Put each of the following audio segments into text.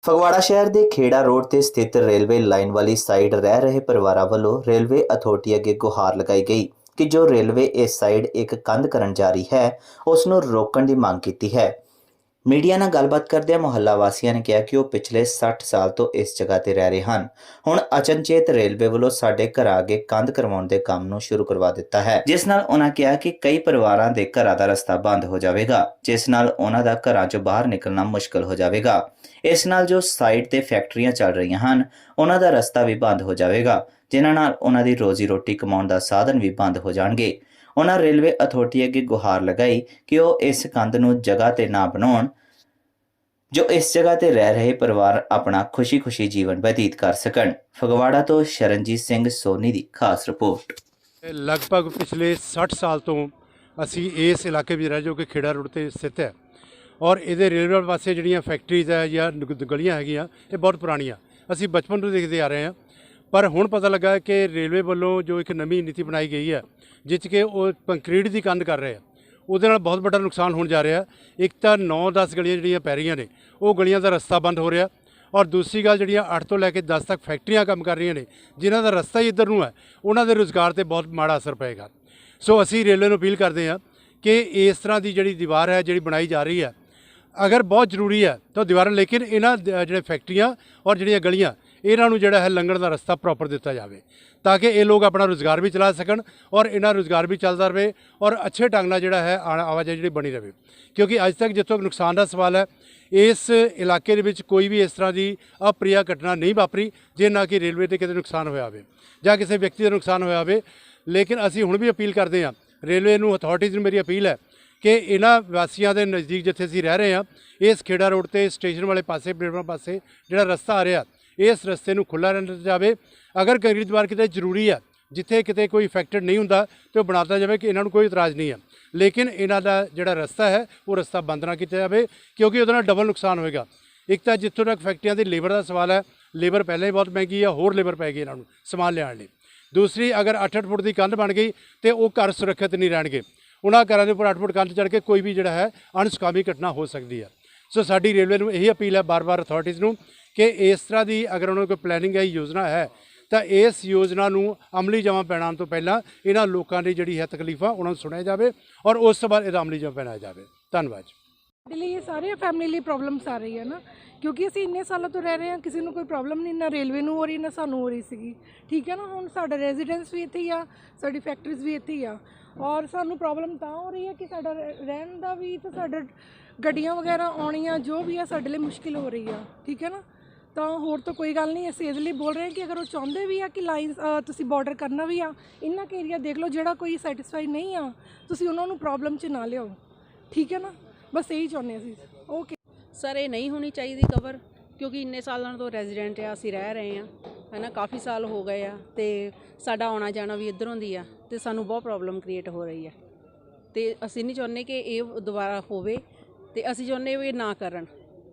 ਫਗਵਾੜਾ ਸ਼ਹਿਰ ਦੇ ਖੇੜਾ ਰੋਡ ਤੇ ਸਥਿਤ ਰੇਲਵੇ ਲਾਈਨ ਵਾਲੀ ਸਾਈਡ ਰਹਿ ਰਹੇ ਪਰਿਵਾਰਾਂ ਵੱਲੋਂ ਰੇਲਵੇ ਅਥਾਰਟੀ ਅੱਗੇ ਗੁਹਾਰ ਲਗਾਈ ਗਈ ਕਿ ਜੋ ਰੇਲਵੇ ਇਸ ਸਾਈਡ ਇੱਕ ਕੰਧ ਕਰਨ ਜਾ ਰਹੀ ਹੈ ਉਸ ਨੂੰ ਰੋਕਣ ਦੀ ਮੰਗ ਕੀਤੀ ਹੈ। ਮੀਡੀਆ ਨਾਲ ਗੱਲਬਾਤ ਕਰਦਿਆਂ ਮੁਹੱਲਾ ਵਾਸੀਆਂ ਨੇ ਕਿਹਾ ਕਿ ਉਹ ਪਿਛਲੇ 60 ਸਾਲ ਤੋਂ ਇਸ ਜਗ੍ਹਾ ਤੇ ਰਹਿ ਰਹੇ ਹਨ। ਹੁਣ ਅਚਨਚੇਤ ਰੇਲਵੇ ਵੱਲੋਂ ਸਾਡੇ ਘਰਾਂ ਅੱਗੇ ਕੰਧ ਕਰਵਾਉਣ ਦੇ ਕੰਮ ਨੂੰ ਸ਼ੁਰੂ ਕਰਵਾ ਦਿੱਤਾ ਹੈ, ਜਿਸ ਨਾਲ ਉਹਨਾਂ ਕਿਹਾ ਕਿ ਕਈ ਪਰਿਵਾਰਾਂ ਦੇ ਘਰਾਂ ਦਾ ਰਸਤਾ ਬੰਦ ਹੋ ਜਾਵੇਗਾ, ਜਿਸ ਨਾਲ ਉਹਨਾਂ ਦਾ ਘਰਾਂ ਚੋਂ ਬਾਹਰ ਨਿਕਲਣਾ ਮੁਸ਼ਕਲ ਹੋ ਜਾਵੇਗਾ। ਇਸ ਨਾਲ ਜੋ ਸਾਈਡ ਤੇ ਫੈਕਟਰੀਆਂ ਚੱਲ ਰਹੀਆਂ ਹਨ ਉਹਨਾਂ ਦਾ ਰਸਤਾ ਵੀ ਬੰਦ ਹੋ ਜਾਵੇਗਾ, ਜਿਨ੍ਹਾਂ ਨਾਲ ਉਹਨਾਂ ਦੀ ਰੋਜ਼ੀ ਰੋਟੀ ਕਮਾਉਣ ਦਾ ਸਾਧਨ ਵੀ ਬੰਦ ਹੋ ਜਾਣਗੇ। ਉਹਨਾਂ ਰੇਲਵੇ ਅਥਾਰਟੀ ਅੱਗੇ ਗੁਹਾਰ ਲਗਾਈ ਕਿ ਉਹ ਇਸ ਕੰਧ ਨੂੰ ਜਗ੍ਹਾ ਤੇ ਨਾ ਬਣਾਉਣ ਜੋ ਇਸ ਜਗ੍ਹਾ ਤੇ ਰਹਿ ਰਹੇ ਪਰਿਵਾਰ ਆਪਣਾ ਖੁਸ਼ੀ-ਖੁਸ਼ੀ ਜੀਵਨ ਬਤੀਤ ਕਰ ਸਕਣ। ਫਗਵਾੜਾ ਤੋਂ ਸ਼ਰਨਜੀਤ ਸਿੰਘ ਸੋਨੀ ਦੀ ਖਾਸ ਰਿਪੋਰਟ। ਲਗਭਗ ਪਿਛਲੇ 60 ਸਾਲ ਤੋਂ ਅਸੀਂ ਇਸ ਇਲਾਕੇ ਵਿੱਚ ਰਹਿ ਜੋ ਕਿ ਖੇੜਾ ਰੋਡ ਤੇ ਸਥਿਤ ਹੈ ਔਰ ਇਹਦੇ ਰੇਲਵੇ ਪਾਸੇ ਜਿਹੜੀਆਂ ਫੈਕਟਰੀਜ਼ ਹੈ ਜਾਂ ਗਲੀਆਂ ਹੈਗੀਆਂ ਇਹ ਬਹੁਤ ਪੁਰਾਣੀਆਂ ਅਸੀਂ ਬਚਪਨ ਤੋਂ ਦੇਖਦੇ ਆ ਰਹੇ ਹਾਂ। ਪਰ ਹੁਣ ਪਤਾ ਲੱਗਾ ਕਿ ਰੇਲਵੇ ਵੱਲੋਂ ਜੋ ਇੱਕ ਨਵੀਂ ਨੀਤੀ ਬਣਾਈ ਗਈ ਹੈ ਜਿਸ 'ਚ ਕਿ ਉਹ ਕੰਕਰੀਟ ਦੀ ਕੰਧ ਕਰ ਰਹੇ ਆ, ਉਹਦੇ ਨਾਲ ਬਹੁਤ ਵੱਡਾ ਨੁਕਸਾਨ ਹੋਣ ਜਾ ਰਿਹਾ। ਇੱਕ ਤਾਂ 9-10 ਗਲੀਆਂ ਜਿਹੜੀਆਂ ਪੈ ਰਹੀਆਂ ਨੇ ਉਹ ਗਲੀਆਂ ਦਾ ਰਸਤਾ ਬੰਦ ਹੋ ਰਿਹਾ ਔਰ ਦੂਸਰੀ ਗੱਲ ਜਿਹੜੀਆਂ 8 ਤੋਂ ਲੈ ਕੇ 10 ਤੱਕ ਫੈਕਟਰੀਆਂ ਕੰਮ ਕਰ ਰਹੀਆਂ ਨੇ ਜਿਨ੍ਹਾਂ ਦਾ ਰਸਤਾ ਹੀ ਇੱਧਰ ਨੂੰ ਹੈ, ਉਹਨਾਂ ਦੇ ਰੁਜ਼ਗਾਰ 'ਤੇ ਬਹੁਤ ਮਾੜਾ ਅਸਰ ਪਏਗਾ। ਸੋ ਅਸੀਂ ਰੇਲਵੇ ਨੂੰ ਅਪੀਲ ਕਰਦੇ ਹਾਂ ਕਿ ਇਸ ਤਰ੍ਹਾਂ ਦੀ ਜਿਹੜੀ ਦੀਵਾਰ ਹੈ ਜਿਹੜੀ ਬਣਾਈ ਜਾ ਰਹੀ ਹੈ ਅਗਰ ਬਹੁਤ ਜ਼ਰੂਰੀ ਹੈ ਤਾਂ ਦੀਵਾਰਾਂ, ਲੇਕਿਨ ਇਹਨਾਂ ਜਿਹੜੇ ਫੈਕਟਰੀਆਂ ਔਰ ਜਿਹੜੀਆਂ ਗਲੀਆਂ ਇਹਨਾਂ ਨੂੰ ਜਿਹੜਾ ਹੈ ਲੰਘਣ ਦਾ ਰਸਤਾ ਪ੍ਰੋਪਰ ਦਿੱਤਾ ਜਾਵੇ ਤਾਂ ਕਿ ਇਹ ਲੋਕ ਆਪਣਾ ਰੁਜ਼ਗਾਰ ਵੀ ਚਲਾ ਸਕਣ ਔਰ ਇਹਨਾਂ ਰੁਜ਼ਗਾਰ ਵੀ ਚੱਲਦਾ ਰਹੇ ਔਰ ਅੱਛੇ ਢੰਗ ਨਾਲ ਜਿਹੜਾ ਹੈ ਆਵਾਜਾਈ ਜਿਹੜੀ ਬਣੀ ਰਹੇ। ਕਿਉਂਕਿ ਅੱਜ ਤੱਕ ਜਿੱਥੋਂ ਨੁਕਸਾਨ ਦਾ ਸਵਾਲ ਹੈ ਇਸ ਇਲਾਕੇ ਦੇ ਵਿੱਚ ਕੋਈ ਵੀ ਇਸ ਤਰ੍ਹਾਂ ਦੀ ਅਪ੍ਰਿਆ ਘਟਨਾ ਨਹੀਂ ਵਾਪਰੀ ਜੇ ਨਾ ਕਿ ਰੇਲਵੇ 'ਤੇ ਕਿਤੇ ਨੁਕਸਾਨ ਹੋਇਆ ਹੋਵੇ ਜਾਂ ਕਿਸੇ ਵਿਅਕਤੀ ਦਾ ਨੁਕਸਾਨ ਹੋਇਆ ਹੋਵੇ। ਲੇਕਿਨ ਅਸੀਂ ਹੁਣ ਵੀ ਅਪੀਲ ਕਰਦੇ ਹਾਂ ਰੇਲਵੇ ਨੂੰ, ਅਥਾਰਟੀਜ਼ ਨੂੰ ਮੇਰੀ ਅਪੀਲ ਹੈ ਕਿ ਇਹਨਾਂ ਵਾਸੀਆਂ ਦੇ ਨਜ਼ਦੀਕ ਜਿੱਥੇ ਅਸੀਂ ਰਹਿ ਰਹੇ ਹਾਂ ਇਸ ਖੇੜਾ ਰੋਡ ਤੇ ਸਟੇਸ਼ਨ ਵਾਲੇ ਪਾਸੇ ਪਲੇਟਫਾਰਮ ਪਾਸੇ ਜਿਹੜਾ ਰਸਤਾ ਆ ਰਿਹਾ ਇਸ ਰਸਤੇ ਨੂੰ ਖੁੱਲ੍ਹਾ ਰਹਿਣ ਦਿੱਤਾ ਜਾਵੇ। ਅਗਰ ਕੰਕਰੀਟ ਦੀਵਾਰ ਕਿਤੇ ਜ਼ਰੂਰੀ ਹੈ ਜਿੱਥੇ ਕਿਤੇ ਕੋਈ ਇਫੈਕਟਡ ਨਹੀਂ ਹੁੰਦਾ ਤਾਂ ਉਹ ਬਣਾਤਾ ਜਾਵੇ ਕਿ ਇਹਨਾਂ ਨੂੰ ਕੋਈ ਇਤਰਾਜ਼ ਨਹੀਂ ਹੈ, ਲੇਕਿਨ ਇਹਨਾਂ ਦਾ ਜਿਹੜਾ ਰਸਤਾ ਹੈ ਉਹ ਰਸਤਾ ਬੰਦ ਨਾ ਕੀਤਾ ਜਾਵੇ ਕਿਉਂਕਿ ਉਹਦੇ ਨਾਲ ਡਬਲ ਨੁਕਸਾਨ ਹੋਏਗਾ। ਇੱਕ ਤਾਂ ਜਿੱਥੋਂ ਤੱਕ ਫੈਕਟਰੀਆਂ ਦੀ ਲੇਬਰ ਦਾ ਸਵਾਲ ਹੈ, ਲੇਬਰ ਪਹਿਲਾਂ ਹੀ ਬਹੁਤ ਮਹਿੰਗੀ ਹੈ, ਹੋਰ ਲੇਬਰ ਪੈ ਗਈ ਇਹਨਾਂ ਨੂੰ ਸਮਾਨ ਲਿਆਉਣ ਲਈ। ਦੂਸਰੀ, ਅਗਰ 8-8 ਫੁੱਟ ਦੀ ਕੰਧ ਬਣ ਗਈ ਤਾਂ ਉਹ ਘਰ ਸੁਰੱਖਿਅਤ ਨਹੀਂ ਰਹਿਣਗੇ, ਉਹਨਾਂ ਘਰਾਂ ਦੇ ਉੱਪਰ 8 ਫੁੱਟ ਕੰਧ ਚੜ੍ਹ ਕੇ ਕੋਈ ਵੀ ਜਿਹੜਾ ਹੈ ਅਣਸੁਖਾਵੀ ਘਟਨਾ ਹੋ ਸਕਦੀ ਹੈ। ਸੋ ਸਾਡੀ ਰੇਲਵੇ ਨੂੰ ਇਹੀ ਅਪੀਲ ਹੈ ਬਾਰ-ਬਾਰ ਅਥਾਰਟੀਜ਼ ਨੂੰ ਕਿ ਇਸ ਤਰ੍ਹਾਂ ਦੀ ਅਗਰ ਉਹਨਾਂ ਕੋਲ ਪਲੈਨਿੰਗ ਹੈ, ਯੋਜਨਾ ਹੈ ਤਾਂ ਇਸ ਯੋਜਨਾ ਨੂੰ ਅਮਲੀ ਜਮ੍ਹਾਂ ਪੈਣਾਉਣ ਤੋਂ ਪਹਿਲਾਂ ਇਹਨਾਂ ਲੋਕਾਂ ਦੀ ਜਿਹੜੀ ਹੈ ਤਕਲੀਫਾਂ ਉਹਨਾਂ ਨੂੰ ਸੁਣਿਆ ਜਾਵੇ ਔਰ ਉਸ ਤੋਂ ਬਾਅਦ ਇਹਦਾ ਅਮਲੀ ਜਮ੍ਹਾਂ ਪੈਣਾਇਆ ਜਾਵੇ। ਧੰਨਵਾਦ। ਸਾਡੇ ਲਈ ਇਹ ਸਾਰੇ ਫੈਮਿਲੀ ਲਈ ਪ੍ਰੋਬਲਮਸ ਆ ਰਹੀ ਹੈ ਨਾ, ਕਿਉਂਕਿ ਅਸੀਂ ਇੰਨੇ ਸਾਲਾਂ ਤੋਂ ਰਹਿ ਰਹੇ ਹਾਂ, ਕਿਸੇ ਨੂੰ ਕੋਈ ਪ੍ਰੋਬਲਮ ਨਹੀਂ, ਨਾ ਰੇਲਵੇ ਨੂੰ ਹੋ ਰਹੀ ਨਾ ਸਾਨੂੰ ਹੋ ਰਹੀ ਸੀਗੀ। ਠੀਕ ਹੈ ਨਾ, ਹੁਣ ਸਾਡਾ ਰੈਜ਼ੀਡੈਂਸ ਵੀ ਇੱਥੇ ਹੀ ਆ, ਸਾਡੀ ਫੈਕਟਰੀਜ਼ ਵੀ ਇੱਥੇ ਹੀ ਆ ਔਰ ਸਾਨੂੰ ਪ੍ਰੋਬਲਮ ਤਾਂ ਹੋ ਰਹੀ ਹੈ ਕਿ ਸਾਡਾ ਰਹਿਣ ਦਾ ਵੀ ਤੇ ਸਾਡਾ ਗੱਡੀਆਂ ਵਗੈਰਾ ਆਉਣੀਆਂ ਜੋ ਵੀ ਆ ਸਾਡੇ ਲਈ ਮੁਸ਼ਕਿਲ ਹੋ ਰਹੀ ਆ। ਠੀਕ ਹੈ ਨਾ, ਤਾਂ ਹੋਰ ਤਾਂ ਕੋਈ ਗੱਲ ਨਹੀਂ। ਅਸੀਂ ਇਹਦੇ ਲਈ ਬੋਲ ਰਹੇ ਹਾਂ ਕਿ ਅਗਰ ਉਹ ਚਾਹੁੰਦੇ ਵੀ ਆ ਕਿ ਲਾਈਨ ਤੁਸੀਂ ਬਾਰਡਰ ਕਰਨਾ ਵੀ ਆ, ਇੰਨਾ ਕੁ ਏਰੀਆ ਦੇਖ ਲਓ ਜਿਹੜਾ ਕੋਈ ਸੈਟਿਸਫਾਈ ਨਹੀਂ ਆ, ਤੁਸੀਂ ਉਹਨਾਂ ਨੂੰ ਪ੍ਰੋਬਲਮ 'ਚ ਨਾ ਲਿਆਓ। ਠੀਕ ਹੈ ਨਾ, ਬਸ ਇਹੀ ਚਾਹੁੰਦੇ ਅਸੀਂ। ਓਕੇ ਸਰ, ਇਹ ਨਹੀਂ ਹੋਣੀ ਚਾਹੀਦੀ ਕਵਰ ਕਿਉਂਕਿ ਇੰਨੇ ਸਾਲਾਂ ਤੋਂ ਰੈਜ਼ੀਡੈਂਟ ਆ, ਅਸੀਂ ਰਹਿ ਰਹੇ ਹਾਂ ਹੈ ਨਾ, ਕਾਫੀ ਸਾਲ ਹੋ ਗਏ ਆ ਅਤੇ ਸਾਡਾ ਆਉਣਾ ਜਾਣਾ ਵੀ ਇੱਧਰੋਂ ਦੀ ਆ ਅਤੇ ਸਾਨੂੰ ਬਹੁਤ ਪ੍ਰੋਬਲਮ ਕ੍ਰੀਏਟ ਹੋ ਰਹੀ ਹੈ ਅਤੇ ਅਸੀਂ ਨਹੀਂ ਚਾਹੁੰਦੇ ਕਿ ਇਹ ਦੁਬਾਰਾ ਹੋਵੇ ਅਤੇ ਅਸੀਂ ਚਾਹੁੰਦੇ ਵੀ ਨਾ ਕਰਨ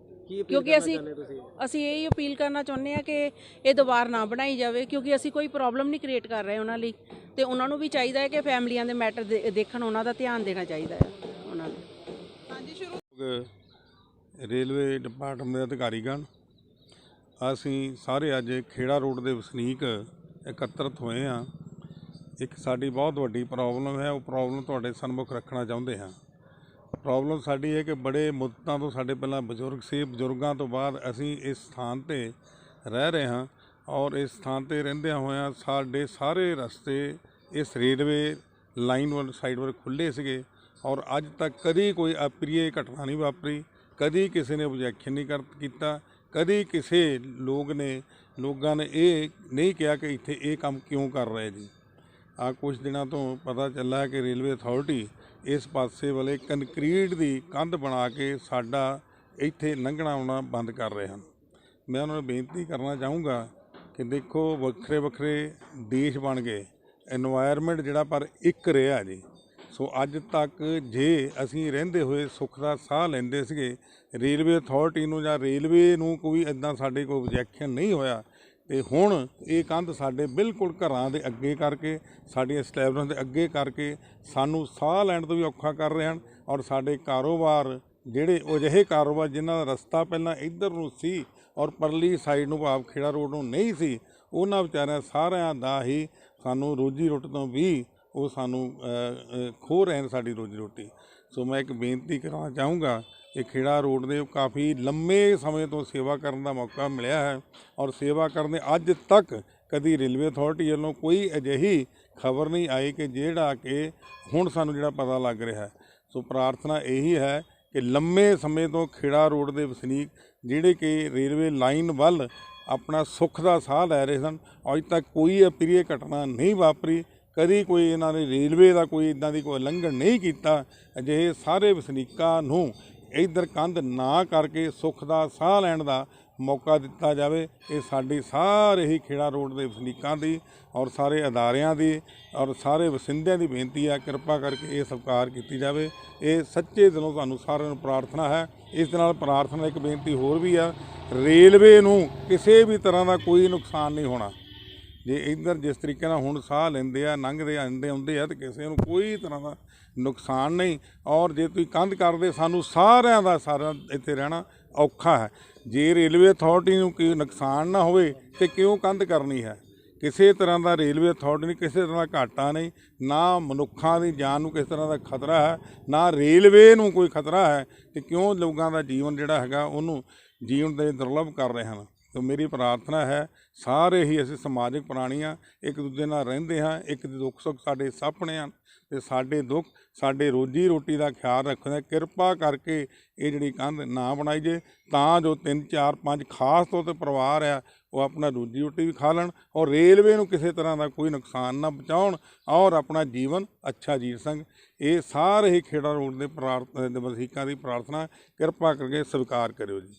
ਕਿਉਂਕਿ ਅਸੀਂ ਇਹ ਅਪੀਲ ਕਰਨਾ ਚਾਹੁੰਦੇ ਹਾਂ ਕਿ ਇਹ ਦੁਬਾਰਾ ਨਾ ਬਣਾਈ ਜਾਵੇ ਕਿਉਂਕਿ ਅਸੀਂ ਕੋਈ ਪ੍ਰੋਬਲਮ ਨਹੀਂ ਕ੍ਰੀਏਟ ਕਰ ਰਹੇ ਉਹਨਾਂ ਲਈ ਅਤੇ ਉਹਨਾਂ ਨੂੰ ਵੀ ਚਾਹੀਦਾ ਹੈ ਕਿ ਫੈਮਲੀਆਂ ਦੇ ਮੈਟਰ ਦੇਖਣ, ਉਹਨਾਂ ਦਾ ਧਿਆਨ ਦੇਣਾ ਚਾਹੀਦਾ ਹੈ ਉਹਨਾਂ ਨੂੰ। ਹਾਂਜੀ, ਸ਼ੁਰੂ ਰੇਲਵੇ ਡਿਪਾਰਟਮੈਂਟ ਦੇ ਅਧਿਕਾਰੀਗਣ ਅਸੀਂ ਸਾਰੇ ਅੱਜ ਖੇੜਾ ਰੋਡ ਦੇ ਵਸਨੀਕ ਇਕੱਤਰਿਤ ਹੋਏ ਹਾਂ। ਇੱਕ ਸਾਡੀ ਬਹੁਤ ਵੱਡੀ ਪ੍ਰੋਬਲਮ ਹੈ, ਉਹ ਪ੍ਰੋਬਲਮ ਤੁਹਾਡੇ ਸਨਮੁਖ ਰੱਖਣਾ ਚਾਹੁੰਦੇ ਹਾਂ। ਪ੍ਰੋਬਲਮ ਸਾਡੀ ਹੈ ਕਿ ਬੜੇ ਮੁੱਦਤਾਂ ਤੋਂ ਸਾਡੇ ਪਹਿਲਾਂ ਬਜ਼ੁਰਗ ਸੀ, ਬਜ਼ੁਰਗਾਂ ਤੋਂ ਬਾਅਦ ਅਸੀਂ ਇਸ ਸਥਾਨ 'ਤੇ ਰਹਿ ਰਹੇ ਹਾਂ ਔਰ ਇਸ ਸਥਾਨ 'ਤੇ ਰਹਿੰਦਿਆਂ ਹੋਇਆਂ ਸਾਡੇ ਸਾਰੇ ਰਸਤੇ ਇਸ ਰੇਲਵੇ ਲਾਈਨ ਵੱਲ ਸਾਈਡ ਵੱਲ ਖੁੱਲ੍ਹੇ ਸੀਗੇ ਔਰ ਅੱਜ ਤੱਕ ਕਦੀ ਕੋਈ ਅਪ੍ਰਿਯ ਘਟਨਾ ਨਹੀਂ ਵਾਪਰੀ, ਕਦੀ ਕਿਸੇ ਨੇ ਓਬਜੈਕਸ਼ਨ ਨਹੀਂ ਕੀਤਾ, ਕਦੀ ਕਿਸੇ ਲੋਕਾਂ ਨੇ ਇਹ ਨਹੀਂ ਕਿਹਾ ਕਿ ਇੱਥੇ ਇਹ ਕੰਮ ਕਿਉਂ ਕਰ ਰਹੇ ਜੀ। ਆ ਕੁਝ ਦਿਨਾਂ ਤੋਂ ਪਤਾ ਚੱਲਾ ਕਿ ਰੇਲਵੇ ਅਥਾਰਟੀ ਇਸ ਪਾਸੇ ਵਾਲੇ ਕੰਕਰੀਟ ਦੀ ਕੰਧ ਬਣਾ ਕੇ ਸਾਡਾ ਇੱਥੇ ਲੰਘਣਾ ਆਉਣਾ ਬੰਦ ਕਰ ਰਹੇ ਹਨ। ਮੈਂ ਉਹਨਾਂ ਨੂੰ ਬੇਨਤੀ ਕਰਨਾ ਚਾਹੂੰਗਾ ਕਿ ਦੇਖੋ ਵੱਖਰੇ ਵੱਖਰੇ ਦੇਸ਼ ਬਣ ਗਏ, ਇਨਵਾਇਰਮੈਂਟ ਜਿਹੜਾ ਪਰ ਇੱਕ ਰਿਹਾ ਜੀ। ਸੋ ਅੱਜ ਤੱਕ ਜੇ ਅਸੀਂ ਰਹਿੰਦੇ ਹੋਏ ਸੁੱਖ ਦਾ ਸਾਹ ਲੈਂਦੇ ਸੀਗੇ, ਰੇਲਵੇ ਅਥਾਰਟੀ ਨੂੰ ਜਾਂ ਰੇਲਵੇ ਨੂੰ ਕੋਈ ਇੱਦਾਂ ਸਾਡੇ ਕੋਲ ਓਬਜੈਕਸ਼ਨ ਨਹੀਂ ਹੋਇਆ ਅਤੇ ਹੁਣ ਇਹ ਕੰਧ ਸਾਡੇ ਬਿਲਕੁਲ ਘਰਾਂ ਦੇ ਅੱਗੇ ਕਰਕੇ, ਸਾਡੀਆਂ ਸਟੈਬਲਾਂ ਦੇ ਅੱਗੇ ਕਰਕੇ ਸਾਨੂੰ ਸਾਹ ਲੈਣ ਤੋਂ ਵੀ ਔਖਾ ਕਰ ਰਹੇ ਹਨ ਔਰ ਸਾਡੇ ਕਾਰੋਬਾਰ ਜਿਹੜੇ ਉਹ ਅਜਿਹੇ ਕਾਰੋਬਾਰ ਜਿਨ੍ਹਾਂ ਦਾ ਰਸਤਾ ਪਹਿਲਾਂ ਇੱਧਰ ਨੂੰ ਸੀ ਔਰ ਪਰਲੀ ਸਾਈਡ ਨੂੰ ਭਾਵ ਖੇੜਾ ਰੋਡ ਨੂੰ ਨਹੀਂ ਸੀ, ਉਹਨਾਂ ਵਿਚਾਰਿਆਂ ਸਾਰਿਆਂ ਦਾ ਹੀ ਸਾਨੂੰ ਰੋਜੀ ਰੋਟੀ ਤੋਂ ਵੀ ਉਹ ਸਾਨੂੰ ਖੋਹ ਰਹੇ ਨੇ ਸਾਡੀ ਰੋਜੀ ਰੋਟੀ। ਸੋ ਮੈਂ ਇੱਕ ਬੇਨਤੀ ਕਰਨਾ ਚਾਹੂੰਗਾ ਕਿ ਖੇੜਾ ਰੋਡ ਦੇ ਕਾਫੀ ਲੰਮੇ ਸਮੇਂ ਤੋਂ ਸੇਵਾ ਕਰਨ ਦਾ ਮੌਕਾ ਮਿਲਿਆ ਹੈ ਔਰ ਸੇਵਾ ਕਰਨ ਦੇ ਅੱਜ ਤੱਕ ਕਦੀ ਰੇਲਵੇ ਅਥਾਰਟੀ ਵੱਲੋਂ ਕੋਈ ਅਜਿਹੀ ਖਬਰ ਨਹੀਂ ਆਈ ਕਿ ਜਿਹੜਾ ਕਿ ਹੁਣ ਸਾਨੂੰ ਜਿਹੜਾ ਪਤਾ ਲੱਗ ਰਿਹਾ ਹੈ। ਸੋ ਪ੍ਰਾਰਥਨਾ ਇਹੀ ਹੈ ਕਿ ਲੰਮੇ ਸਮੇਂ ਤੋਂ ਖੇੜਾ ਰੋਡ ਦੇ ਵਸਨੀਕ ਜਿਹੜੇ ਕਿ ਰੇਲਵੇ ਲਾਈਨ ਵੱਲ ਆਪਣਾ ਸੁੱਖ ਦਾ ਸਾਹ ਲੈ ਰਹੇ ਸਨ, ਅੱਜ ਤੱਕ ਕੋਈ ਅਪ੍ਰਿਯ ਘਟਨਾ ਨਹੀਂ ਵਾਪਰੀ, ਕਦੀ ਕੋਈ ਇਹਨਾਂ ਨੇ ਰੇਲਵੇ ਦਾ ਕੋਈ ਇੱਦਾਂ ਦੀ ਕੋਈ ਉਲੰਘਣ ਨਹੀਂ ਕੀਤਾ। ਅਜਿਹੇ ਸਾਰੇ ਵਸਨੀਕਾਂ ਨੂੰ ਇੱਧਰ ਕੰਧ ਨਾ ਕਰਕੇ ਸੁੱਖ ਦਾ ਸਾਹ ਲੈਣ ਦਾ ਮੌਕਾ ਦਿੱਤਾ ਜਾਵੇ। ਇਹ ਸਾਡੀ ਸਾਰੇ ਹੀ ਖੇੜਾ ਰੋਡ ਦੇ ਵਸਨੀਕਾਂ ਦੀ ਔਰ ਸਾਰੇ ਅਦਾਰਿਆਂ ਦੀ ਔਰ ਸਾਰੇ ਵਸਿੰਦਿਆਂ ਦੀ ਬੇਨਤੀ ਹੈ, ਕਿਰਪਾ ਕਰਕੇ ਇਹ ਸਵੀਕਾਰ ਕੀਤੀ ਜਾਵੇ। ਇਹ ਸੱਚੇ ਦਿਲੋਂ ਤੁਹਾਨੂੰ ਸਾਰਿਆਂ ਨੂੰ ਪ੍ਰਾਰਥਨਾ ਹੈ। ਇਸ ਦੇ ਨਾਲ ਪ੍ਰਾਰਥਨਾ ਇੱਕ ਬੇਨਤੀ ਹੋਰ ਵੀ ਆ, ਰੇਲਵੇ ਨੂੰ ਕਿਸੇ ਵੀ ਤਰ੍ਹਾਂ ਦਾ ਕੋਈ ਨੁਕਸਾਨ ਨਹੀਂ ਹੋਣਾ। ਜੇ ਇੱਧਰ ਜਿਸ ਤਰੀਕੇ ਨਾਲ ਹੁਣ ਸਾਹ ਲੈਂਦੇ ਆ, ਲੰਘਦੇ ਆਉਂਦੇ ਆ, ਤਾਂ ਕਿਸੇ ਨੂੰ ਕੋਈ ਤਰ੍ਹਾਂ ਦਾ ਨੁਕਸਾਨ ਨਹੀਂ। ਔਰ ਜੇ ਤੁਸੀਂ ਕੰਧ ਕਰਦੇ, ਸਾਨੂੰ ਸਾਰਿਆਂ ਦਾ ਸਾਰਾ ਇੱਥੇ ਰਹਿਣਾ ਔਖਾ ਹੈ। ਜੇ ਰੇਲਵੇ ਅਥਾਰਟੀ ਨੂੰ ਕੋਈ ਨੁਕਸਾਨ ਨਾ ਹੋਵੇ ਤੇ ਕਿਉਂ ਕੰਧ ਕਰਨੀ ਹੈ? ਕਿਸੇ ਤਰ੍ਹਾਂ ਦਾ ਰੇਲਵੇ ਅਥਾਰਟੀ ਨੂੰ ਕਿਸੇ ਤਰ੍ਹਾਂ ਦਾ ਘਾਟਾ ਨਹੀਂ, ਨਾ ਮਨੁੱਖਾਂ ਦੀ ਜਾਨ ਨੂੰ ਕਿਸੇ ਤਰ੍ਹਾਂ ਦਾ ਖਤਰਾ ਹੈ, ਨਾ ਰੇਲਵੇ ਨੂੰ ਕੋਈ ਖਤਰਾ ਹੈ, ਤੇ ਕਿਉਂ ਲੋਕਾਂ ਦਾ ਜੀਵਨ ਜਿਹੜਾ ਹੈਗਾ ਉਹਨੂੰ ਜੀਵਨ ਦੇ ਦੁਰਲਭ ਕਰ ਰਹੇ ਹਨ। ਤਾਂ ਮੇਰੀ ਪ੍ਰਾਰਥਨਾ ਹੈ, ਸਾਰੇ ਹੀ ਅਸੀਂ ਸਮਾਜਿਕ ਪ੍ਰਾਣੀ ਹਾਂ, ਇੱਕ ਦੂਜੇ ਨਾਲ ਰਹਿੰਦੇ ਹਾਂ, ਇੱਕ ਦੇ ਦੁੱਖ ਸੁੱਖ ਸਾਡੇ ਸਾਹਮਣੇ ਹਨ, ਤੇ ਸਾਡੇ ਦੁੱਖ ਸਾਡੇ ਰੋਜੀ ਰੋਟੀ ਦਾ ਖਿਆਲ ਰੱਖਦੇ। ਕਿਰਪਾ ਕਰਕੇ ਇਹ ਜਿਹੜੀ ਕੰਧ ਨਾ ਬਣਾਈ ਜੇ, ਤਾਂ ਜੋ 3 4 5 ਖਾਸ ਤੌਰ 'ਤੇ ਪਰਿਵਾਰ ਆ ਉਹ ਆਪਣਾ ਰੋਜੀ ਰੋਟੀ ਵੀ ਖਾ ਲੈਣ ਔਰ ਰੇਲਵੇ ਨੂੰ ਕਿਸੇ ਤਰ੍ਹਾਂ ਦਾ ਕੋਈ ਨੁਕਸਾਨ ਨਾ ਪਹੁੰਚਾਉਣ ਔਰ ਆਪਣਾ ਜੀਵਨ ਅੱਛਾ ਜੀ ਸਕਣ। ਇਹ ਸਾਰੇ ਹੀ ਖੇੜਾ ਰੋਡ ਦੇ ਵਸਨੀਕਾਂ ਦੀ ਪ੍ਰਾਰਥਨਾ, ਕਿਰਪਾ ਕਰਕੇ ਸਵੀਕਾਰ ਕਰਿਓ ਜੀ।